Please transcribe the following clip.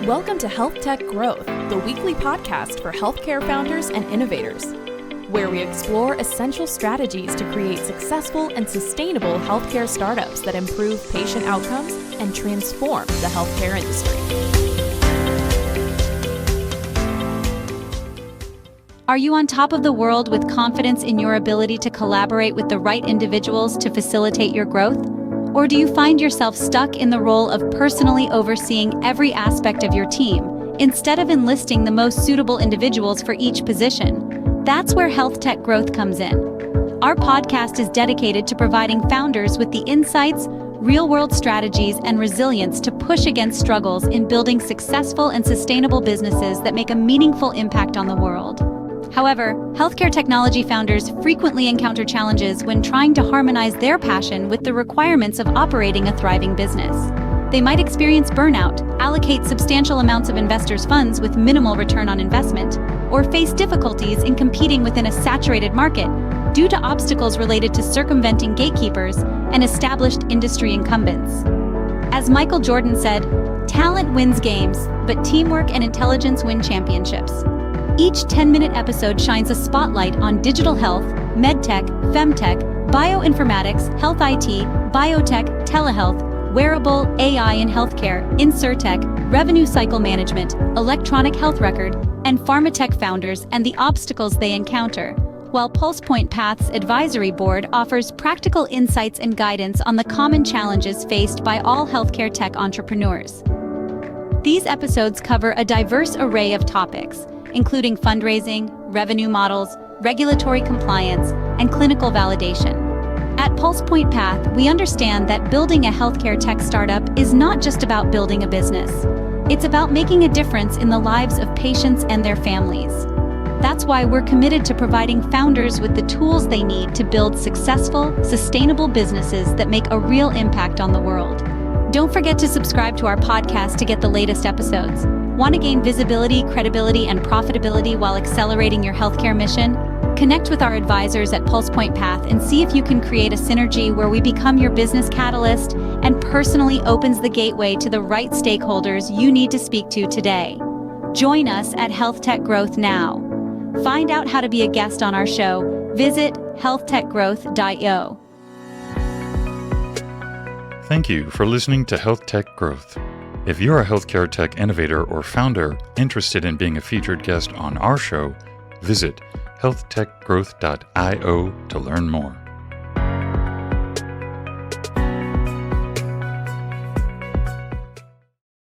Welcome to HealthTech Growth, the weekly podcast for healthcare founders and innovators, where we explore essential strategies to create successful and sustainable healthcare startups that improve patient outcomes and transform the healthcare industry. Are you on top of the world with confidence in your ability to collaborate with the right individuals to facilitate your growth? Or do you find yourself stuck in the role of personally overseeing every aspect of your team, instead of enlisting the most suitable individuals for each position? That's where HealthTech Growth comes in. Our podcast is dedicated to providing founders with the insights, real-world strategies, and resilience to push against struggles in building successful and sustainable businesses that make a meaningful impact on the world. However, healthcare technology founders frequently encounter challenges when trying to harmonize their passion with the requirements of operating a thriving business. They might experience burnout, allocate substantial amounts of investors' funds with minimal return on investment, or face difficulties in competing within a saturated market due to obstacles related to circumventing gatekeepers and established industry incumbents. As Michael Jordan said, "Talent wins games, but teamwork and intelligence win championships." Each 10-minute episode shines a spotlight on digital health, medtech, femtech, bioinformatics, health IT, biotech, telehealth, wearable, AI in healthcare, insurtech, revenue cycle management, electronic health record, and pharmatech founders and the obstacles they encounter, while PulsePoint Path's advisory board offers practical insights and guidance on the common challenges faced by all healthcare tech entrepreneurs. These episodes cover a diverse array of topics, including fundraising, revenue models, regulatory compliance, and clinical validation. At PulsePoint Path, we understand that building a healthcare tech startup is not just about building a business. It's about making a difference in the lives of patients and their families. That's why we're committed to providing founders with the tools they need to build successful, sustainable businesses that make a real impact on the world. Don't forget to subscribe to our podcast to get the latest episodes. Want to gain visibility, credibility, and profitability while accelerating your healthcare mission? Connect with our advisors at PulsePoint Path and see if you can create a synergy where we become your business catalyst and personally opens the gateway to the right stakeholders you need to speak to today. Join us at HealthTech Growth now. Find out how to be a guest on our show. Visit healthtechgrowth.io. Thank you for listening to HealthTech Growth. If you're a healthcare tech innovator or founder interested in being a featured guest on our show, visit healthtechgrowth.io to learn more.